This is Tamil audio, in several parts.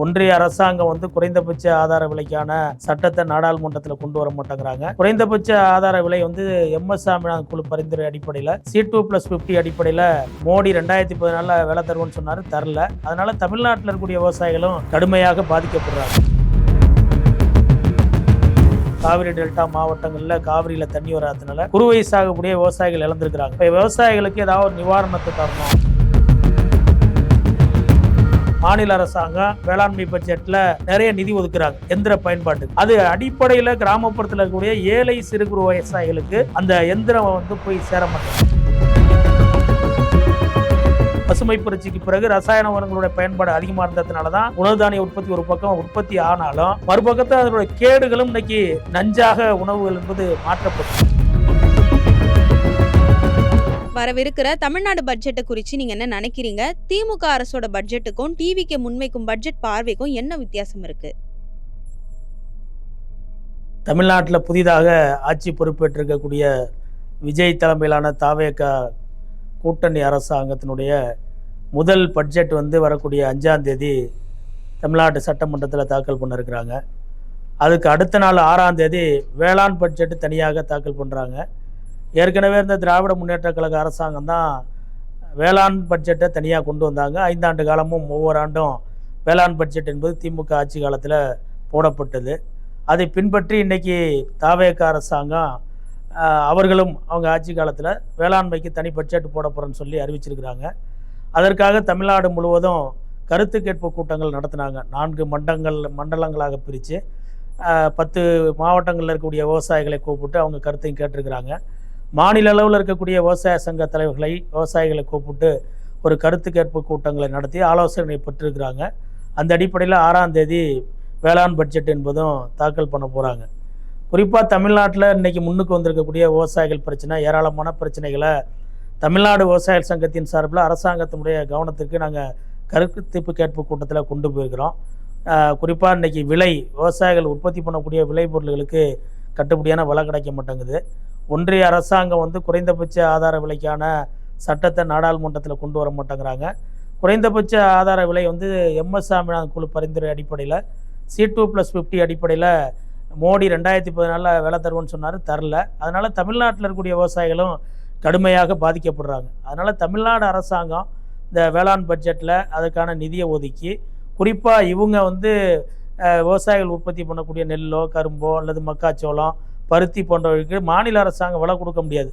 ஒன்றிய அரசாங்கம் குறைந்தபட்ச ஆதார விலைக்கான சட்டத்தை நாடாளுமன்றத்தில் கொண்டு வர மாட்டேங்கிறாங்க. குறைந்தபட்ச ஆதார விலை எம்எஸ் சாமிநாதன் குழு பரிந்துரை அடிப்படையில் C2+50 அடிப்படையில் மோடி 2014 வேலை தருவோம்னு சொன்னாரு, தரல. அதனால தமிழ்நாட்டில் இருக்கக்கூடிய விவசாயிகளும் கடுமையாக பாதிக்கப்படுறாங்க. காவிரி டெல்டா மாவட்டங்களில் காவிரியில் தண்ணி வராதனால குறுவை சாகுபடியே விவசாயிகள் இழந்திருக்கிறாங்க. இப்போ விவசாயிகளுக்கு ஏதாவது ஒரு நிவாரணத்தை தரணும். மாநில அரசாங்கம் வேளாண்மை பட்ஜெட்ல நிறைய நிதி ஒதுக்குறாங்க எந்திர பயன்பாட்டுக்கு. அது அடிப்படையில் கிராமப்புறத்தில் இருக்கக்கூடிய ஏழை சிறு குறு விவசாயிகளுக்கு அந்த எந்திரம் போய் சேர மாட்டேங்குது. பசுமை புரட்சிக்கு பிறகு ரசாயன உரங்களுடைய பயன்பாடு அதிகமாக இருந்ததுனாலதான் உணவு தானிய உற்பத்தி ஒரு பக்கம் உற்பத்தி ஆனாலும் மறுபக்கத்தில் அதனுடைய கேடுகளும் இன்னைக்கு நஞ்சாக உணவுகள் என்பது மாற்றப்படும். வரவிருக்கிற தமிழ்நாடு பட்ஜெட்டை குறித்து நீங்க என்ன நினைக்கிறீங்க? திமுக அரசோட பட்ஜெட்டுக்கும் டிவிக்கு முன்வைக்கும் பட்ஜெட் பார்வைக்கும் என்ன வித்தியாசம் இருக்கு? தமிழ்நாட்டில் புதிதாக ஆட்சி பொறுப்பேற்றிருக்கக்கூடிய விஜய் தலைமையிலான தாவேக கூட்டணி அரசாங்கத்தினுடைய முதல் பட்ஜெட் வரக்கூடிய 5ஆம் தேதி தமிழ்நாட்டு சட்டமன்றத்தில் தாக்கல் பண்ணிருக்கிறாங்க. அதுக்கு அடுத்த நாள் 6ஆம் தேதி வேளாண் பட்ஜெட்டு தனியாக தாக்கல் பண்ணுறாங்க. ஏற்கனவே இந்த திராவிட முன்னேற்ற கழக அரசாங்கம் தான் வேளாண் பட்ஜெட்டை தனியாக கொண்டு வந்தாங்க. 5 ஆண்டு காலமும் ஒவ்வொரு ஆண்டும் வேளாண் பட்ஜெட் என்பது திமுக ஆட்சி காலத்தில் போடப்பட்டது. அதை பின்பற்றி இன்றைக்கி தாவேக அரசாங்கம் அவர்களும் அவங்க ஆட்சி காலத்தில் வேளாண்மைக்கு தனி பட்ஜெட் போட போகிறேன்னு சொல்லி அறிவிச்சிருக்கிறாங்க. அதற்காக தமிழ்நாடு முழுவதும் கருத்து கேட்பு கூட்டங்கள் நடத்தினாங்க. 4 மண்டலங்களாக பிரித்து 10 மாவட்டங்களில் இருக்கக்கூடிய விவசாயிகளை கூப்பிட்டு அவங்க கருத்தையும் கேட்டிருக்கிறாங்க. மாநில அளவில் இருக்கக்கூடிய விவசாய சங்க தலைவர்களை விவசாயிகளை கூப்பிட்டு ஒரு கருத்து கேட்பு கூட்டங்களை நடத்தி ஆலோசனை பெற்றிருக்கிறாங்க. அந்த அடிப்படையில் 6ஆம் தேதி வேளாண் பட்ஜெட் என்பதும் தாக்கல் பண்ண போகிறாங்க. குறிப்பாக தமிழ்நாட்டில் இன்றைக்கி முன்னுக்கு வந்திருக்கக்கூடிய விவசாயிகள் பிரச்சனை, ஏராளமான பிரச்சனைகளை தமிழ்நாடு விவசாய சங்கத்தின் சார்பில் அரசாங்கத்தினுடைய கவனத்திற்கு நாங்கள் கருத்து கேட்பு கூட்டத்தில் கொண்டு போயிருக்கிறோம். குறிப்பாக இன்றைக்கி விவசாயிகள் உற்பத்தி பண்ணக்கூடிய விளைபொருள்களுக்கு கட்டுப்படியான விலை கிடைக்க மாட்டேங்குது. ஒன்றிய அரசாங்கம் குறைந்தபட்ச ஆதார விலைக்கான சட்டத்தை நாடாளுமன்றத்தில் கொண்டு வர மாட்டேங்கிறாங்க. குறைந்தபட்ச ஆதார விலை எம்எஸ் சாமிநாதன் குழு பரிந்துரை அடிப்படையில் C2+50 அடிப்படையில் மோடி 2014 வேலை தருவோம்னு சொன்னார், தரல. அதனால் தமிழ்நாட்டில் இருக்கக்கூடிய விவசாயிகளும் கடுமையாக பாதிக்கப்படுறாங்க. அதனால் தமிழ்நாடு அரசாங்கம் இந்த வேளாண் பட்ஜெட்டில் அதுக்கான நிதியை ஒதுக்கி குறிப்பாக இவங்க விவசாயிகள் உற்பத்தி பண்ணக்கூடிய நெல்லோ கரும்போ அல்லது மக்காச்சோளம் பருத்தி போன்றவர்களுக்கு மாநில அரசாங்கம் விலை கொடுக்க முடியாது.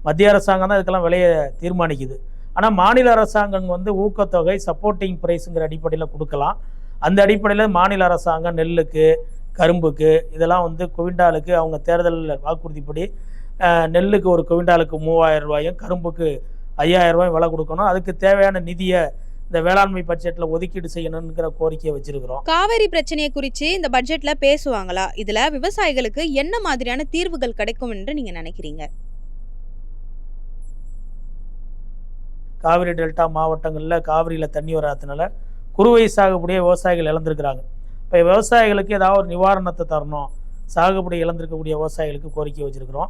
மத்திய அரசாங்கம் தான் இதுக்கெல்லாம் விலையை தீர்மானிக்குது. ஆனால் மாநில அரசாங்கம் ஊக்கத்தொகை சப்போர்ட்டிங் ப்ரைஸுங்கிற அடிப்படையில் கொடுக்கலாம். அந்த அடிப்படையில் மாநில அரசாங்கம் நெல்லுக்கு கரும்புக்கு இதெல்லாம் குவிண்டாலுக்கு அவங்க தேர்தல் வாக்குறுதிப்படி நெல்லுக்கு ஒரு குவிண்டாலுக்கு 3000 ரூபாயும் கரும்புக்கு 5000 ரூபாயும் விலை கொடுக்கணும். அதுக்கு தேவையான நிதியை இந்த வேளாண்மை பட்ஜெட்ல ஒதுக்கீடு செய்யணும்ங்கிற கோரிக்கையை வச்சிருக்கிறோம். காவிரி பிரச்சனையை குறித்து இந்த பட்ஜெட்ல பேசுவாங்களா? இதுல விவசாயிகளுக்கு என்ன மாதிரியான தீர்வுகள் கிடைக்கும் என்று நீங்க நினைக்கிறீங்க? காவிரி டெல்டா மாவட்டங்களில் காவிரியில் தண்ணி வராதனால குறுவை சாகுபடியே விவசாயிகள் இழந்திருக்கிறாங்க. இப்போ விவசாயிகளுக்கு ஏதாவது ஒரு நிவாரணத்தை தரணும். சாகுபடி இழந்திருக்கக்கூடிய விவசாயிகளுக்கு கோரிக்கை வச்சிருக்கிறோம்.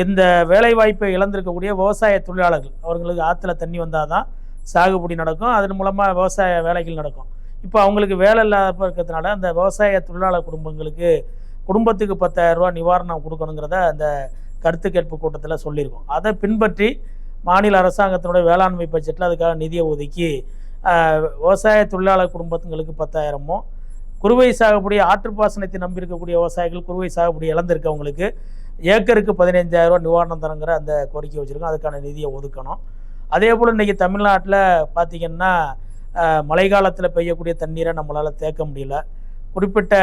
இந்த வேலைவாய்ப்பை இழந்திருக்கக்கூடிய விவசாய தொழிலாளர்கள் அவர்களுக்கு ஆற்றுல தண்ணி வந்தால் தான் சாகுபடி நடக்கும். அதன் மூலமாக விவசாய வேலைகள் நடக்கும். இப்போ அவங்களுக்கு வேலை இல்லாத இருக்கிறதுனால அந்த விவசாய தொழிலாளர் குடும்பத்துக்கு 10,000 ரூபா நிவாரணம் கொடுக்கணுங்கிறத அந்த கருத்து கேட்பு கூட்டத்தில் சொல்லியிருக்கோம். அதை பின்பற்றி மாநில அரசாங்கத்தினுடைய வேளாண்மை பட்ஜெட்டில் அதுக்காக நிதியை ஒதுக்கி விவசாய தொழிலாளர் குடும்பங்களுக்கு 10,000மோ, குறுவை சாகுபடி ஆற்றுப்பாசனத்தை நம்பி இருக்கக்கூடிய விவசாயிகள் குறுவை சாகுபடி இழந்திருக்கவங்களுக்கு ஏக்கருக்கு 15,000 ரூபா நிவாரணம் தரங்கிற அந்த கோரிக்கை வச்சுருக்கோம். அதுக்கான நிதியை ஒதுக்கணும். அதே போல் இன்றைக்கி தமிழ்நாட்டில் பார்த்திங்கன்னா மழை காலத்தில் பெய்யக்கூடிய தண்ணீரை நம்மளால் தேக்க முடியல. குறிப்பிட்ட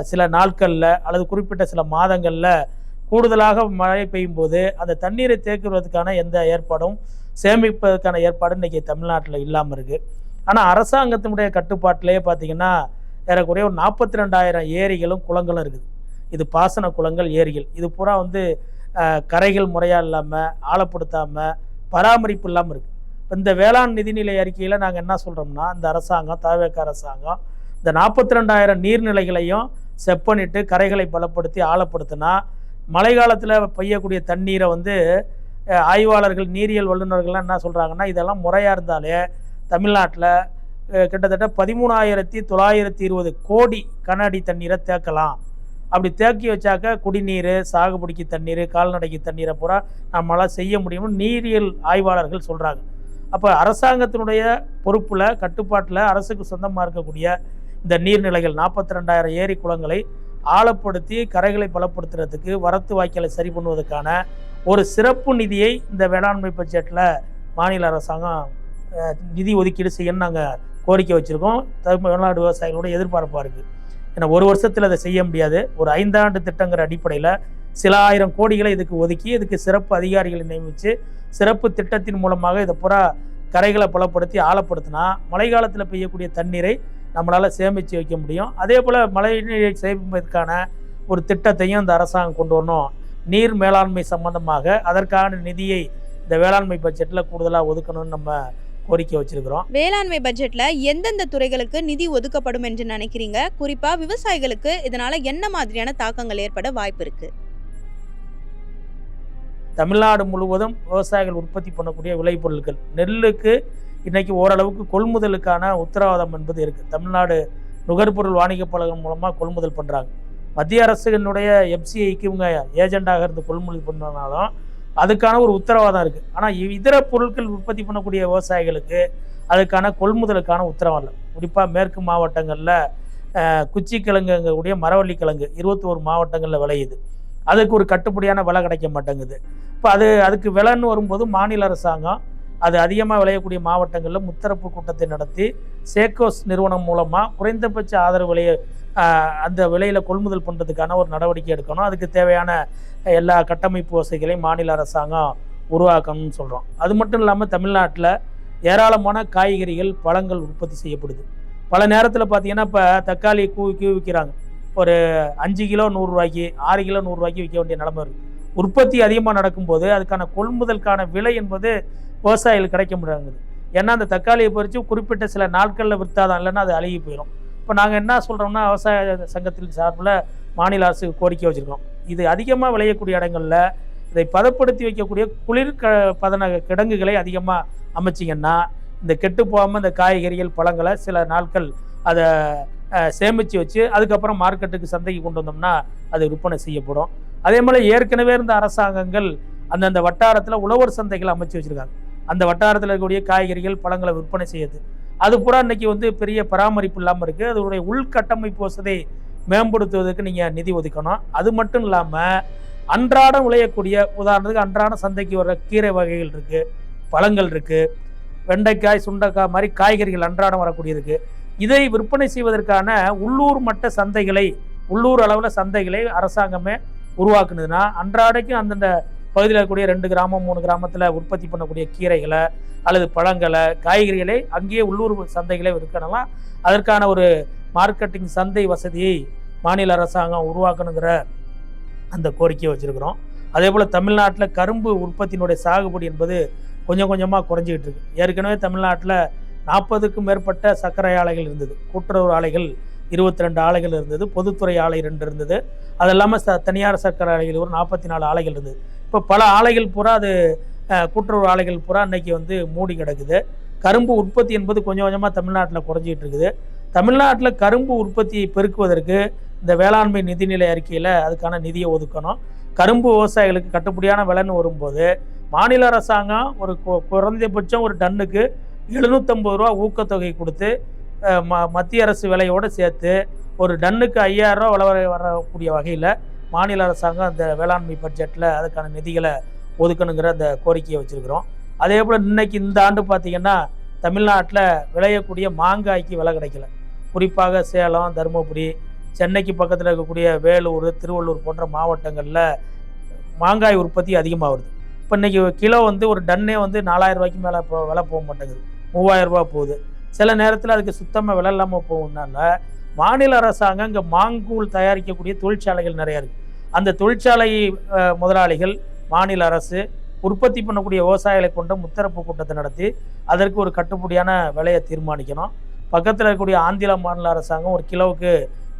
சில நாட்களில் அல்லது குறிப்பிட்ட சில மாதங்களில் கூடுதலாக மழை பெய்யும் போது அந்த தண்ணீரை தேக்குவதற்கான எந்த ஏற்பாடும் சேமிப்பதற்கான ஏற்பாடு இன்றைக்கி தமிழ்நாட்டில் இல்லாமல் இருக்குது. ஆனால் அரசாங்கத்தினுடைய கட்டுப்பாட்டிலேயே பார்த்திங்கன்னா ஏறக்குறைய ஒரு 42,000 ஏரிகளும் குளங்களும் இருக்குது. இது பாசன குளங்கள், ஏரிகள். இது பூரா கரைகள் முறையாக இல்லாமல் ஆழப்படுத்தாமல் பராமரிப்பு இல்லாமல் இருக்குது. இப்போ இந்த வேளாண் நிதிநிலை அறிக்கையில் நாங்கள் என்ன சொல்கிறோம்னா, இந்த அரசாங்கம் தாவேக அரசாங்கம் இந்த 42,000 நீர்நிலைகளையும் செப்பனிட்டு கரைகளை பலப்படுத்தி ஆழப்படுத்தினா மழை காலத்தில் பெய்யக்கூடிய தண்ணீரை ஆய்வாளர்கள் நீரியல் வல்லுநர்கள்லாம் என்ன சொல்கிறாங்கன்னா, இதெல்லாம் முறையாக இருந்தாலே தமிழ்நாட்டில் கிட்டத்தட்ட 13,920 கோடி கன அடி தண்ணீரை தேக்கலாம். அப்படி தேக்கி வச்சாக்க குடிநீர், சாகுபடிக்கு தண்ணீர், கால்நடைக்கு தண்ணீரை பூரா நம்மளால் செய்ய முடியும்னு நீரியல் ஆய்வாளர்கள் சொல்கிறாங்க. அப்போ அரசாங்கத்தினுடைய பொறுப்பில், கட்டுப்பாட்டில் அரசுக்கு சொந்தமாக இருக்கக்கூடிய இந்த நீர்நிலைகள் 42,000 ஏரி குளங்களை ஆழப்படுத்தி கரைகளை பலப்படுத்துறதுக்கு, வரத்து வாய்க்காலை சரி பண்ணுவதற்கான ஒரு சிறப்பு நிதியை இந்த வேளாண்மை பட்ஜெட்டில் மாநில அரசாங்கம் நிதி ஒதுக்கீடு செய்யணும்னு நாங்கள் கோரிக்கை வச்சுருக்கோம். தமிழ்நாடு விவசாயிகளோட எதிர்பார்ப்பாக இருக்குது. ஏன்னா ஒரு வருஷத்தில் அதை செய்ய முடியாது. ஒரு 5 ஆண்டு திட்டங்கிற அடிப்படையில் சில ஆயிரம் கோடிகளை இதுக்கு ஒதுக்கி, இதுக்கு சிறப்பு அதிகாரிகளை நியமித்து, சிறப்பு திட்டத்தின் மூலமாக இதை பூரா கரைகளை பலப்படுத்தி ஆழப்படுத்தினா மழை காலத்தில் பெய்யக்கூடிய தண்ணீரை நம்மளால் சேமித்து வைக்க முடியும். அதே போல் மழை நீரை சேமிப்பதற்கான ஒரு திட்டத்தையும் இந்த அரசாங்கம் கொண்டு வரணும். நீர் மேலாண்மை சம்பந்தமாக அதற்கான நிதியை இந்த வேளாண்மை பட்ஜெட்டில் கூடுதலாக ஒதுக்கணும்னு நம்ம கோரிக்கை வச்சிருக்கிறோம். வேளாண்மை பட்ஜெட்ல எந்தெந்த துறைகளுக்கு நிதி ஒதுக்கப்படும் என்று நினைக்கிறீங்க? குறிப்பா விவசாயிகளுக்கு இதனால என்ன மாதிரியான தாக்கங்கள் ஏற்பட வாய்ப்பு இருக்கு? தமிழ்நாடு முழுவதும் விவசாயிகள் உற்பத்தி பண்ணக்கூடிய விளைபொருட்கள், நெல்லுக்கு இன்னைக்கு ஓரளவுக்கு கொள்முதலுக்கான உத்தரவாதம் என்பது இருக்குது. தமிழ்நாடு நுகர்பொருள் வாணிகப் கழகம் மூலமாக கொள்முதல் பண்ணுறாங்க. மத்திய அரசுடைய எஃப்சிஐக்கு இவங்க ஏஜெண்டாக இருந்து கொள்முதல் பண்ணனாலும் அதுக்கான ஒரு உத்தரவாதம் இருக்குது. ஆனால் இதர பொருட்கள் உற்பத்தி பண்ணக்கூடிய விவசாயிகளுக்கு அதுக்கான கொள்முதலுக்கான உத்தரவாதம் இல்லை. குறிப்பாக மேற்கு மாவட்டங்களில் குச்சி கிழங்குங்கக்கூடிய மரவள்ளி கிழங்கு 21 மாவட்டங்களில் விளையுது. அதுக்கு ஒரு கட்டுப்படியான விலை கிடைக்க மாட்டேங்குது. இப்போ அதுக்கு விலைன்னு வரும்போது மாநில அரசாங்கம் அது அதிகமாக விளையக்கூடிய மாவட்டங்களில் முத்தரப்பு கூட்டத்தை நடத்தி சேக்கோஸ் நிறுவனம் மூலமாக குறைந்தபட்ச ஆதரவு விலையை அந்த விலையில் கொள்முதல் பண்ணுறதுக்கான ஒரு நடவடிக்கை எடுக்கணும். அதுக்கு தேவையான எல்லா கட்டமைப்பு வசதிகளையும் மாநில அரசாங்கம் உருவாக்கணும்னு சொல்கிறோம். அது மட்டும் இல்லாமல் தமிழ்நாட்டில் ஏராளமான காய்கறிகள், பழங்கள் உற்பத்தி செய்யப்படுது. பல நேரத்தில் பார்த்தீங்கன்னா இப்போ தக்காளி கூவி விற்கிறாங்க. ஒரு 5 கிலோ 100 ரூபாய்க்கு, 6 கிலோ 100 ரூபாய்க்கு விற்க வேண்டிய நிலைமை இருக்குது. உற்பத்தி அதிகமாக நடக்கும்போது அதுக்கான கொள்முதலுக்கான விலை என்பது விவசாயிகள் கிடைக்க முடியாது. ஏன்னா அந்த தக்காளியை பறித்து குறிப்பிட்ட சில நாட்களில் விற்றாதான், இல்லைன்னா அது அழுகி போயிடும். இப்போ நாங்கள் என்ன சொல்கிறோம்னா, விவசாய சங்கத்தின் சார்பில் மாநில அரசுக்கு கோரிக்கை வச்சுருக்கோம். இது அதிகமாக விளையக்கூடிய இடங்களில் இதை பதப்படுத்தி வைக்கக்கூடிய குளிர் பதன கிடங்குகளை அதிகமாக அமைச்சிங்கன்னா இந்த கெட்டு போகாமல் இந்த காய்கறிகள், பழங்களை சில நாட்கள் அதை சேமித்து வச்சு அதுக்கப்புறம் மார்க்கெட்டுக்கு, சந்தைக்கு கொண்டு வந்தோம்னா அது விற்பனை செய்யப்படும். அதே மாதிரி ஏற்கனவே இருந்த அரசாங்கங்கள் அந்தந்த வட்டாரத்தில் உழவர் சந்தைகளை அமைச்சு வச்சுருக்காங்க. அந்த வட்டாரத்தில் இருக்கக்கூடிய காய்கறிகள், பழங்களை விற்பனை செய்யுது. அது பூரா இன்னைக்கு பெரிய பராமரிப்பு இல்லாமல் இருக்குது. அதனுடைய உள்கட்டமைப்பு வசதி மேம்படுத்துவதற்கு நீங்கள் நிதி ஒதுக்கணும். அது மட்டும் இல்லாமல் அன்றாடம் விளையக்கூடிய, உதாரணத்துக்கு அன்றாடம் சந்தைக்கு வர கீரை வகைகள் இருக்குது, பழங்கள் இருக்குது, வெண்டைக்காய், சுண்டைக்காய் மாதிரி காய்கறிகள் அன்றாடம் வரக்கூடிய இருக்குது. இதை விற்பனை செய்வதற்கான உள்ளூர் மட்ட சந்தைகளை, உள்ளூர் அளவில் சந்தைகளை அரசாங்கமே உருவாக்குனதுன்னா அன்றாடைக்கும் அந்தந்த பகுதியில் இருக்கக்கூடிய 2 கிராமம் 3 கிராமத்தில் உற்பத்தி பண்ணக்கூடிய கீரைகளை அல்லது பழங்களை, காய்கறிகளை அங்கேயே உள்ளூர் சந்தைகளை விற்கலாம். அதற்கான ஒரு மார்க்கெட்டிங் சந்தை வசதியை மாநில அரசாங்கம் உருவாக்கணுங்கிற அந்த கோரிக்கையை வச்சுருக்கிறோம். அதே போல் தமிழ்நாட்டில் கரும்பு உற்பத்தியினுடைய சாகுபடி என்பது கொஞ்சம் கொஞ்சமாக குறைஞ்சிக்கிட்டு இருக்குது. ஏற்கனவே தமிழ்நாட்டில் 40க்கும் மேற்பட்ட சர்க்கரை ஆலைகள் இருந்தது. கூட்டுறவு ஆலைகள் 22 ஆலைகள் இருந்தது. பொதுத்துறை ஆலை 2 இருந்தது. அது இல்லாமல் தனியார் சர்க்கரை ஆலைகள் ஒரு 44 ஆலைகள் இருந்தது. இப்போ பல ஆலைகள் பூரா அது கூட்டுறவு ஆலைகள் பூரா இன்னைக்கு மூடி கிடக்குது. கரும்பு உற்பத்தி என்பது கொஞ்சம் கொஞ்சமாக தமிழ்நாட்டில் குறைஞ்சிக்கிட்டு இருக்குது. தமிழ்நாட்டில் கரும்பு உற்பத்தியை பெருக்குவதற்கு இந்த வேளாண்மை நிதிநிலை அறிக்கையில் அதுக்கான நிதியை ஒதுக்கணும். கரும்பு விவசாயிகளுக்கு கட்டுப்படியான விலைன்னு வரும்போது மாநில அரசாங்கம் ஒரு குறைந்தபட்சம் ஒரு டன்னுக்கு 750 ரூபா ஊக்கத்தொகை கொடுத்து மத்திய அரசு விலையோடு சேர்த்து ஒரு டன்னுக்கு 5000 ரூபா விலை வரக்கூடிய வகையில் மாநில அரசாங்கம் அந்த வேளாண்மை பட்ஜெட்டில் அதுக்கான நிதிகளை ஒதுக்கணுங்கிற அந்த கோரிக்கையை வச்சுருக்கிறோம். அதே போல் இன்னைக்கு இந்த ஆண்டு பார்த்திங்கன்னா தமிழ்நாட்டில் விளையக்கூடிய மாங்காய்க்கு விலை கிடைக்கல. குறிப்பாக சேலம், தருமபுரி, சென்னைக்கு பக்கத்தில் இருக்கக்கூடிய வேலூர், திருவள்ளூர் போன்ற மாவட்டங்களில் மாங்காய் உற்பத்தி அதிகமாக வருது. இப்போ இன்றைக்கி கிலோ ஒரு டன்னே 4000 ரூபாய்க்கு மேலே இப்போ விலை போக மாட்டேங்குது. 3000 ரூபா போகுது. சில நேரத்தில் அதுக்கு சுத்தமாக விலை இல்லாமல் போகுதுனால மாநில அரசாங்கம் இங்கே மாங்கூழ் தயாரிக்கக்கூடிய தொழிற்சாலைகள் நிறையா இருக்குது. அந்த தொழிற்சாலை முதலாளிகள், மாநில அரசு உற்பத்தி பண்ணக்கூடிய விவசாயிகளை கொண்ட முத்தரப்பு கூட்டத்தை நடத்தி அதற்கு ஒரு கட்டுப்படியான விலையை தீர்மானிக்கணும். பக்கத்தில் இருக்கக்கூடிய ஆந்திர மாநில அரசாங்கம் ஒரு கிலோவுக்கு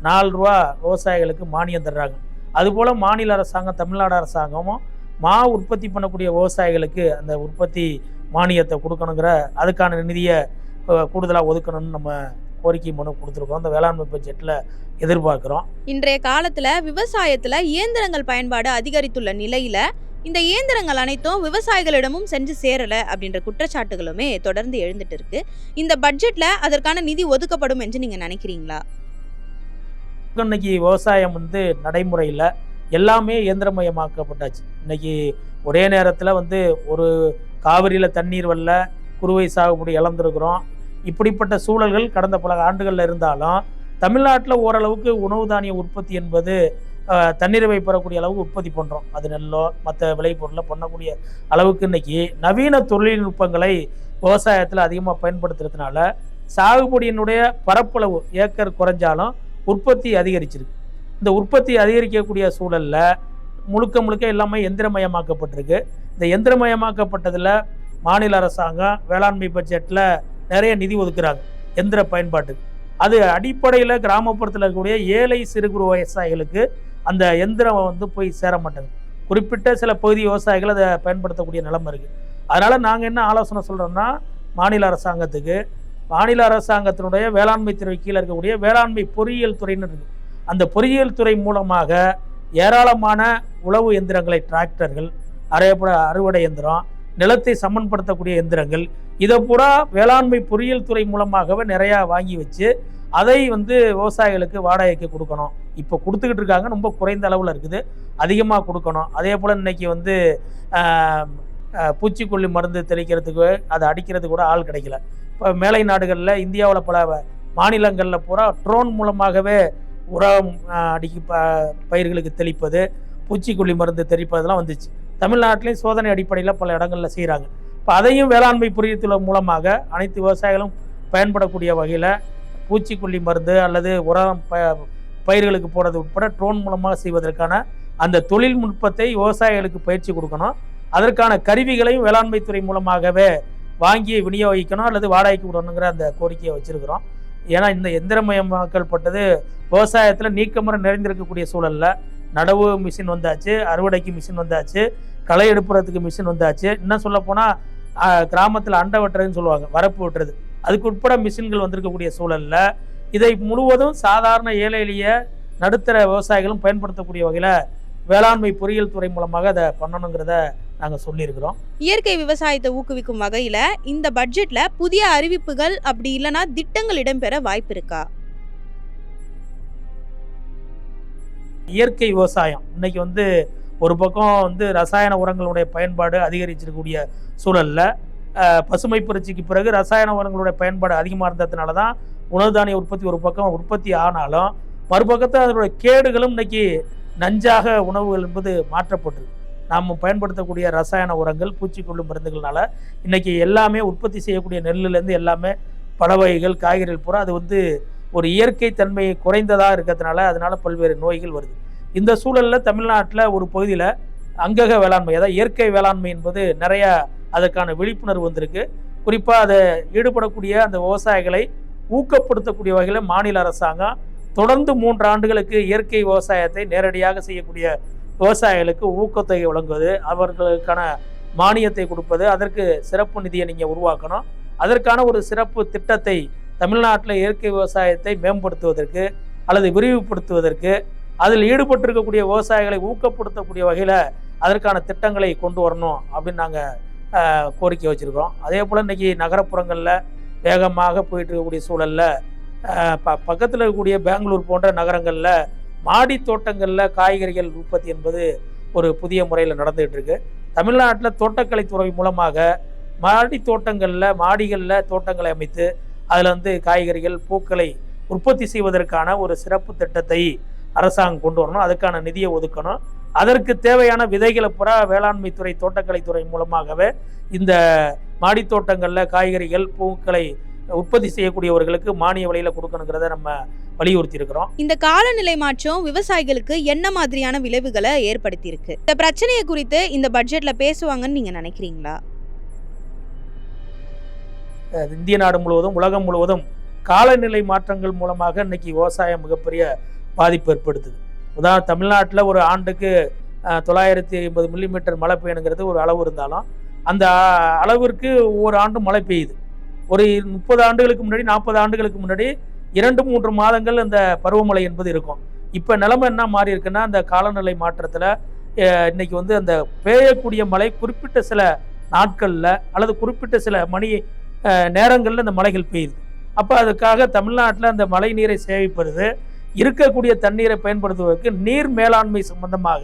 4 ரூபா விவசாயிகளுக்கு மானியம் தர்றாங்க. அதுபோல் மாநில அரசாங்கம், தமிழ்நாடு அரசாங்கமும் மா உற்பத்தி பண்ணக்கூடிய விவசாயிகளுக்கு அந்த உற்பத்தி மானியத்தை கொடுக்கணுங்கிற அதுக்கான நிதியை கூடுதலாக ஒதுக்கணும்னு நம்ம கோரிக்கை மனு கொடுத்துருக்கோம். இந்த வேளாண்மை பட்ஜெட்டில் எதிர்பார்க்குறோம். இன்றைய காலத்துல விவசாயத்துல இயந்திரங்கள் பயன்பாடு அதிகரித்துள்ள நிலையில இந்த இயந்திரங்கள் அனைத்தும் விவசாயிகளிடமும் சென்று சேரல அப்படின்ற குற்றச்சாட்டுகளுமே தொடர்ந்து எழுந்துட்டு இருக்கு. இந்த பட்ஜெட்ல அதற்கான நிதி ஒதுக்கப்படும் என்று நீங்க நினைக்கிறீங்களா? இன்னைக்கு விவசாயம் நடைமுறையில் எல்லாமே இயந்திரமயமாக்கப்பட்டாச்சு. இன்னைக்கு ஒரே நேரத்தில் ஒரு காவிரியில் தண்ணீர் வரல, குறுவை சாகுபடி இழந்திருக்கிறோம். இப்படிப்பட்ட சூழல்கள் கடந்த பல ஆண்டுகளில் இருந்தாலும் தமிழ்நாட்டில் ஓரளவுக்கு உணவு தானிய உற்பத்தி என்பது தன்னிறைவை பெறக்கூடிய அளவுக்கு உற்பத்தி பண்ணுறோம். அது நெல்லோ மற்ற விளைபொருளை பண்ணக்கூடிய அளவுக்கு இன்னைக்கு நவீன தொழில்நுட்பங்களை விவசாயத்தில் அதிகமாக பயன்படுத்துறதுனால சாகுபடியினுடைய பரப்பளவு ஏக்கர் குறைஞ்சாலும் உற்பத்தி அதிகரிச்சிருக்கு. இந்த உற்பத்தி அதிகரிக்கக்கூடிய சூழலில் முழுக்க எல்லாமே எந்திரமயமாக்கப்பட்டிருக்கு. இந்த எந்திரமயமாக்கப்பட்டதில் மாநில அரசாங்கம் வேளாண்மை பட்ஜெட்டில் நிறைய நிதி ஒதுக்குறாங்க எந்திர பயன்பாட்டுக்கு. அது அடிப்படையில் கிராமப்புறத்தில் இருக்கக்கூடிய ஏழை சிறு குறு விவசாயிகளுக்கு அந்த எந்திரம் போய் சேர மாட்டேங்குது. குறிப்பிட்ட சில பகுதி விவசாயிகள் அதை பயன்படுத்தக்கூடிய நிலைமை இருக்குது. அதனால் நாங்கள் என்ன ஆலோசனை சொல்கிறோம்னா, மாநில அரசாங்கத்தினுடைய வேளாண்மை துறை கீழே இருக்கக்கூடிய வேளாண்மை பொறியியல் துறைன்னு இருக்குது. அந்த பொறியியல் துறை மூலமாக ஏராளமான உழவு எந்திரங்களை, டிராக்டர்கள், அறுவடை எந்திரம், நிலத்தை சமன்படுத்தக்கூடிய எந்திரங்கள், இதை பூரா வேளாண்மை பொறியியல் துறை மூலமாகவே நிறையா வாங்கி வச்சு அதை விவசாயிகளுக்கு வாடகைக்கு கொடுக்கணும். இப்போ கொடுத்துக்கிட்டு இருக்காங்க, ரொம்ப குறைந்த அளவில் இருக்குது, அதிகமாக கொடுக்கணும். அதே போல் இன்னைக்கு பூச்சிக்கொல்லி மருந்து தெளிக்கிறதுக்கு, அதை அடிக்கிறதுக்கு கூட ஆள் கிடைக்கல. இப்போ மேலை நாடுகளில், இந்தியாவில் பல மாநிலங்களில் பூரா ட்ரோன் மூலமாகவே உரம் பயிர்களுக்கு தெளிப்பது, பூச்சிக்கொல்லி மருந்து தெளிப்பதெல்லாம் வந்துச்சு. தமிழ்நாட்டிலையும் சோதனை அடிப்படையில் பல இடங்களில் செய்கிறாங்க. இப்போ அதையும் வேளாண்மை பொறியியல் மூலமாக அனைத்து விவசாயிகளும் பயன்படக்கூடிய வகையில் பூச்சிக்கொல்லி மருந்து அல்லது உரம் பயிர்களுக்கு போடுறது உட்பட ட்ரோன் மூலமாக செய்வதற்கான அந்த தொழில்நுட்பத்தை விவசாயிகளுக்கு பயிற்சி கொடுக்கணும். அதற்கான கருவிகளையும் வேளாண்மை துறை மூலமாகவே வாங்கி விநியோகிக்கணும் அல்லது வாடகைக்கு விடணுங்கிற அந்த கோரிக்கையை வச்சுருக்கிறோம். ஏன்னா இந்த எந்திரமயமாக்கப்பட்டது விவசாயத்தில் நீக்கமுறை நிறைந்திருக்கக்கூடிய சூழலில் நடவு மிஷின் வந்தாச்சு, அறுவடைக்கு மிஷின் வந்தாச்சு, களை எடுப்புறதுக்கு மிஷின் வந்தாச்சு. இன்னும் சொல்லப்போனால் கிராமத்தில் அண்டை வெட்டுறதுன்னு சொல்லுவாங்க, வரப்பு வெட்டுறது, அதுக்கு உட்பட மிஷின்கள் வந்திருக்கக்கூடிய சூழலில் இதை முழுவதும் சாதாரண ஏழை எளிய நடுத்தர விவசாயிகளும் பயன்படுத்தக்கூடிய வகையில் வேளாண்மை பொறியியல் துறை மூலமாக அதை பண்ணணுங்கிறத நாங்கள் சொல்லியிருக்கிறோம். இயற்கை விவசாயத்தை ஊக்குவிக்கும் வகையில் இந்த பட்ஜெட்ல புதிய அறிவிப்புகள் அப்படி இல்லைன்னா திட்டங்கள் இடம்பெற வாய்ப்பு இருக்கா? இயற்கை விவசாயம் இன்னைக்கு ஒரு பக்கம் ரசாயன உரங்களுடைய பயன்பாடு அதிகரிச்சிருக்கக்கூடிய சூழலில் பசுமை புரட்சிக்கு பிறகு ரசாயன உரங்களுடைய பயன்பாடு அதிகமாக இருந்ததுனால தான் உணவு தானிய உற்பத்தி ஒரு பக்கம் உற்பத்தி ஆனாலும் மறுபக்கத்தில் அதனுடைய கேடுகளும் இன்னைக்கு நஞ்சாக உணவுகள் என்பது மாற்றப்பட்டிருக்கு. நாம் பயன்படுத்தக்கூடிய ரசாயன உரங்கள், பூச்சிக்கொல்லி மருந்துகள்னால இன்னைக்கு எல்லாமே உற்பத்தி செய்யக்கூடிய நெல்லுலேருந்து எல்லாமே பல வகைகள், காய்கறிகள் பூரா அது ஒரு இயற்கை தன்மை குறைந்ததாக இருக்கிறதுனால அதனால பல்வேறு நோய்கள் வருது. இந்த சூழலில் தமிழ்நாட்டில் ஒரு பகுதியில் அங்கக வேளாண்மை, அதாவது இயற்கை வேளாண்மை என்பது நிறையா அதற்கான விழிப்புணர்வு வந்திருக்கு. குறிப்பாக அதை ஈடுபடக்கூடிய அந்த விவசாயிகளை ஊக்கப்படுத்தக்கூடிய வகையில் மாநில அரசாங்கம் தொடர்ந்து 3 ஆண்டுகளுக்கு இயற்கை விவசாயத்தை நேரடியாக செய்யக்கூடிய விவசாயிகளுக்கு ஊக்கத்தொகை வழங்குவது, அவர்களுக்கான மானியத்தை கொடுப்பது, அதற்கு சிறப்பு நிதியை நீங்கள் உருவாக்கணும். அதற்கான ஒரு சிறப்பு திட்டத்தை தமிழ்நாட்டில் இயற்கை விவசாயத்தை மேம்படுத்துவதற்கு அல்லது விரிவுபடுத்துவதற்கு, அதில் ஈடுபட்டிருக்கக்கூடிய விவசாயிகளை ஊக்கப்படுத்தக்கூடிய வகையில் அதற்கான திட்டங்களை கொண்டு வரணும் அப்படின்னு நாங்கள் கோரிக்கை வச்சுருக்கோம். அதே போல் இன்றைக்கி நகரப்புறங்களில் வேகமாக போயிட்டு இருக்கக்கூடிய சூழலில் பக்கத்தில் இருக்கக்கூடிய பெங்களூர் போன்ற நகரங்களில் மாடி தோட்டங்களில் காய்கறிகள் உற்பத்தி என்பது ஒரு புதிய முறையில் நடந்துகிட்டு இருக்கு. தமிழ்நாட்டில் தோட்டக்கலைத்துறை மூலமாக மாடி தோட்டங்களில், மாடிகளில் தோட்டங்களை அமைத்து அதில் காய்கறிகள், பூக்களை உற்பத்தி செய்வதற்கான ஒரு சிறப்பு திட்டத்தை அரசாங்கம் கொண்டு வரணும். அதுக்கான நிதியை ஒதுக்கணும். அதற்கு தேவையான விதைகளை பூரா வேளாண்மை துறை, தோட்டக்கலைத்துறை மூலமாகவே இந்த மாடி தோட்டங்களில் காய்கறிகள், பூக்களை உற்பத்தி செய்யக்கூடியவர்களுக்கு மானிய விலையில் கொடுக்கணுங்கிறத நம்ம வலியுறுத்தி இருக்கிறோம். இந்த காலநிலை மாற்றம் விவசாயிகளுக்கு என்ன மாதிரியான விளைவுகளை ஏற்படுத்தி இருக்கு? இந்த பிரச்சனையை குறித்து இந்த பட்ஜெட்ல பேசுவாங்கன்னு நீங்க நினைக்கிறீங்களா? இந்திய நாடு முழுவதும், உலகம் முழுவதும் காலநிலை மாற்றங்கள் மூலமாக இன்னைக்கு விவசாயம் மிகப்பெரிய பாதிப்பு ஏற்படுத்துது. உதாரணம், தமிழ்நாட்டில் ஒரு ஆண்டுக்கு 950 மில்லிமீட்டர் மழை பெய்யணுங்கிறது ஒரு அளவு இருந்தாலும் அந்த அளவிற்கு ஒவ்வொரு ஆண்டும் மழை பெய்யுது. ஒரு 30 ஆண்டுகளுக்கு முன்னாடி 40 ஆண்டுகளுக்கு முன்னாடி 2-3 மாதங்கள் அந்த பருவமழை என்பது இருக்கும். இப்போ நிலைமை என்ன மாறி இருக்குன்னா, அந்த காலநிலை மாற்றத்தில் இன்னைக்கு வந்து அந்த பெய்யக்கூடிய மழை குறிப்பிட்ட சில நாட்களில் அல்லது குறிப்பிட்ட சில மணி நேரங்களில் இந்த மழைகள் பெய்யுது. அப்போ அதுக்காக தமிழ்நாட்டில் அந்த மழை நீரை சேமிப்பது, இருக்கக்கூடிய தண்ணீரை பயன்படுத்துவதற்கு நீர் மேலாண்மை சம்பந்தமாக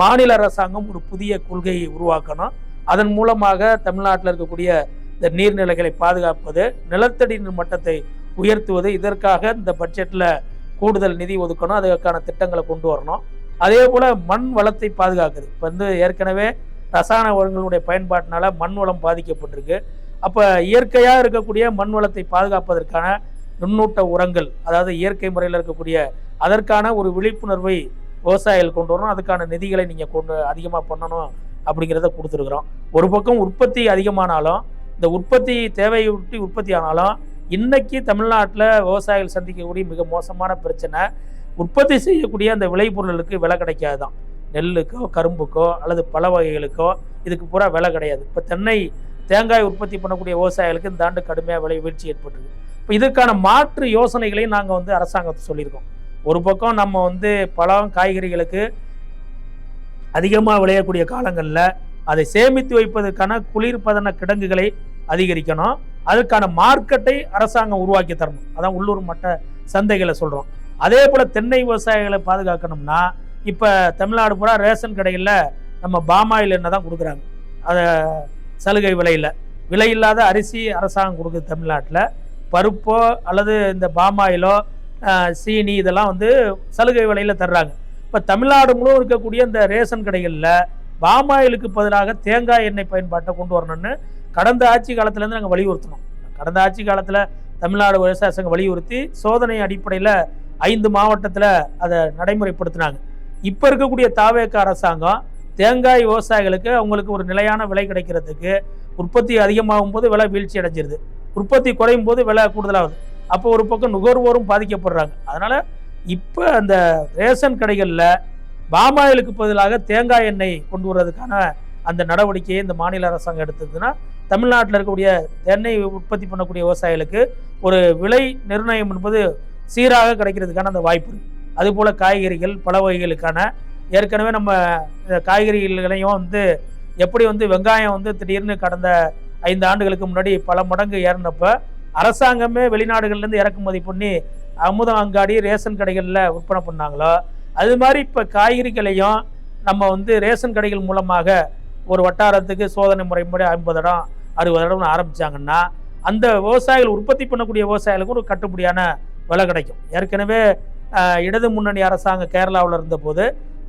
மாநில அரசாங்கம் ஒரு புதிய கொள்கையை உருவாக்கணும். அதன் மூலமாக தமிழ்நாட்டில் இருக்கக்கூடிய இந்த நீர்நிலைகளை பாதுகாப்பது, நிலத்தடி நீர் மட்டத்தை உயர்த்துவது, இதற்காக இந்த பட்ஜெட்டில் கூடுதல் நிதி ஒதுக்கணும். அதற்கான திட்டங்களை கொண்டு வரணும். அதே போல் மண் வளத்தை பாதுகாக்குது. இப்போ வந்து ஏற்கனவே ரசாயன உரங்களுடைய பயன்பாட்டினால மண் வளம் பாதிக்கப்பட்டிருக்கு. அப்போ இயற்கையாக இருக்கக்கூடிய மண் வளத்தை பாதுகாப்பதற்கான நுண்ணூட்ட உரங்கள், அதாவது இயற்கை முறையில் இருக்கக்கூடிய அதற்கான ஒரு விழிப்புணர்வை விவசாயிகள் கொண்டு வரணும். அதுக்கான நிதிகளை நீங்கள் அதிகமாக பண்ணணும் அப்படிங்கிறத கொடுத்துருக்குறோம். ஒரு பக்கம் உற்பத்தி அதிகமானாலும், இந்த உற்பத்தி தேவையை விட்டு உற்பத்தி ஆனாலும், இன்னைக்கு தமிழ்நாட்டில் விவசாயிகள் சந்திக்கக்கூடிய மிக மோசமான பிரச்சனை, உற்பத்தி செய்யக்கூடிய அந்த விளைபொருளுக்கு விலை கிடைக்காது தான். நெல்லுக்கோ கரும்புக்கோ அல்லது பல வகைகளுக்கோ இதுக்கு பூரா விலை கிடையாது. இப்போ தேங்காய் உற்பத்தி பண்ணக்கூடிய விவசாயிகளுக்கு இந்த ஆண்டு கடுமையாக விலை வீழ்ச்சி ஏற்பட்டிருக்கு. இப்போ இதற்கான மாற்று யோசனைகளையும் நாங்கள் வந்து அரசாங்கத்தை சொல்லியிருக்கோம். ஒரு பக்கம் நம்ம வந்து பழம் காய்கறிகளுக்கு அதிகமாக விளையக்கூடிய காலங்களில் அதை சேமித்து வைப்பதற்கான குளிர்பதன கிடங்குகளை அதிகரிக்கணும். அதுக்கான மார்க்கெட்டை அரசாங்கம் உருவாக்கி தரணும். அதான் உள்ளூர் மட்ட சந்தைகளை சொல்கிறோம். அதே போல் தென்னை விவசாயிகளை பாதுகாக்கணும்னா, இப்போ தமிழ்நாடு பூரா ரேஷன் கடைகளில் நம்ம பாமாயில் எண்ணெய் தான் கொடுக்குறாங்க. அதை சலுகை விலை இல்லாத அரிசி அரசாங்கம் கொடுக்குது. தமிழ்நாட்டில் பருப்போ அல்லது இந்த பாமாயிலோ சீனி இதெல்லாம் வந்து சலுகை விலையில் தர்றாங்க. இப்போ தமிழ்நாடு முழுவதும் இருக்கக்கூடிய இந்த ரேஷன் கடைகளில் பாமாயிலுக்கு பதிலாக தேங்காய் எண்ணெய் பயன்பாட்டை கொண்டு வரணும்னு கடந்த ஆட்சி காலத்துலேருந்து நாங்கள் வலியுறுத்தினோம். கடந்த ஆட்சி காலத்தில் தமிழ்நாடு விவசாய சங்கம் வலியுறுத்தி சோதனை அடிப்படையில் 5 மாவட்டத்தில் அதை நடைமுறைப்படுத்தினாங்க. இப்போ இருக்கக்கூடிய தாவேக அரசாங்கம் தேங்காய் விவசாயிகளுக்கு அவங்களுக்கு ஒரு நிலையான விலை கிடைக்கிறதுக்கு, உற்பத்தி அதிகமாகும் போது விலை வீழ்ச்சி அடைஞ்சிருது, உற்பத்தி குறையும் போது விலை கூடுதலாகுது. அப்போ ஒரு பக்கம் நுகர்வோரும் பாதிக்கப்படுறாங்க. அதனால் இப்போ அந்த ரேஷன் கடைகளில் பாமாயிலுக்கு பதிலாக தேங்காய் எண்ணெய் கொண்டு வர்றதுக்கான அந்த நடவடிக்கையை இந்த மாநில அரசாங்கம் எடுத்ததுன்னா, தமிழ்நாட்டில் இருக்கக்கூடிய தென்னை உற்பத்தி பண்ணக்கூடிய விவசாயிகளுக்கு ஒரு விலை நிர்ணயம் என்பது சீராக கிடைக்கிறதுக்கான அந்த வாய்ப்பு இருக்குது. அதுபோல் காய்கறிகள் பல வகைகளுக்கான ஏற்கனவே நம்ம காய்கறிகளையும் வந்து எப்படி வந்து வெங்காயம் வந்து திடீர்னு கடந்த 5 ஆண்டுகளுக்கு முன்னாடி பல மடங்கு ஏறினப்ப அரசாங்கமே வெளிநாடுகள்லேருந்து இறக்குமதி பண்ணி அமுதம் அங்காடி ரேஷன் கடைகளில் விற்பனை பண்ணாங்களோ, அது மாதிரி இப்போ காய்கறிகளையும் நம்ம வந்து ரேஷன் கடைகள் மூலமாக ஒரு வட்டாரத்துக்கு சோதனை முறைப்படி 50 இடம் 60 இடம்னு ஆரம்பித்தாங்கன்னா, அந்த விவசாயிகள் உற்பத்தி பண்ணக்கூடிய விவசாயிகளுக்கு ஒரு கட்டுப்படியான விலை கிடைக்கும். ஏற்கனவே இடது முன்னணி அரசாங்கம் கேரளாவில் இருந்தபோது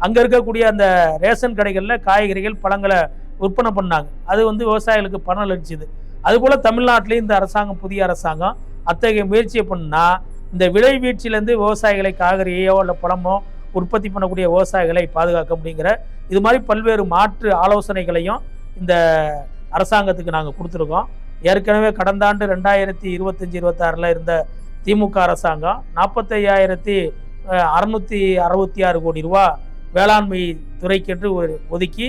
அங்கே இருக்கக்கூடிய அந்த ரேஷன் கடைகளில் காய்கறிகள் பழங்களை விற்பனை பண்ணாங்க. அது வந்து விவசாயிகளுக்கு பணம் அளிச்சுது. அதுபோல் தமிழ்நாட்டிலேயும் இந்த அரசாங்கம், புதிய அரசாங்கம் அத்தகைய முயற்சியை பண்ணால் இந்த விலை வீழ்ச்சியிலேருந்து விவசாயிகளை காய்கறியோ இல்லை பழமோ உற்பத்தி பண்ணக்கூடிய விவசாயிகளை பாதுகாக்க முடியுங்கிற இது மாதிரி பல்வேறு மாற்று ஆலோசனைகளையும் இந்த அரசாங்கத்துக்கு நாங்கள் கொடுத்துருக்கோம். ஏற்கனவே கடந்த ஆண்டு 2025-26 இருந்த திமுக அரசாங்கம் 45,666 கோடி ரூபா வேளாண்மை துறைக்கென்று ஒதுக்கி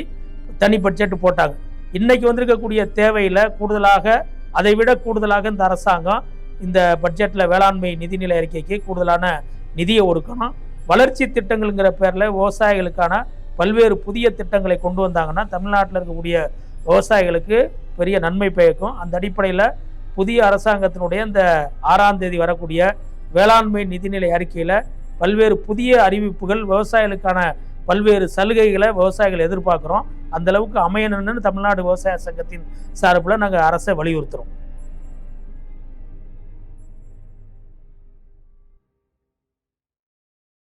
தனி பட்ஜெட் போட்டாங்க. இன்னைக்கு வந்திருக்கக்கூடிய தேவையில் கூடுதலாக, அதை விட கூடுதலாக இந்த அரசாங்கம் இந்த பட்ஜெட்டில் வேளாண்மை நிதிநிலை அறிக்கைக்கு கூடுதலான நிதியை ஒதுக்கணும். வளர்ச்சி திட்டங்கள்ங்கிற பேரில் விவசாயிகளுக்கான பல்வேறு புதிய திட்டங்களை கொண்டு வந்தாங்கன்னா தமிழ்நாட்டில் இருக்கக்கூடிய விவசாயிகளுக்கு பெரிய நன்மை பயக்கும். அந்த அடிப்படையில் புதிய அரசாங்கத்தினுடைய இந்த 6ஆம் தேதி வரக்கூடிய வேளாண்மை நிதிநிலை அறிக்கையில் பல்வேறு புதிய அறிவிப்புகள், விவசாயிகளுக்கான பல்வேறு சலுகைகளை விவசாயிகள் எதிர்பார்க்குறோம். அந்தளவுக்கு அமையணும்னு தமிழ்நாடு விவசாய சங்கத்தின் சார்பில் நாங்கள் அரசை வலியுறுத்துகிறோம்.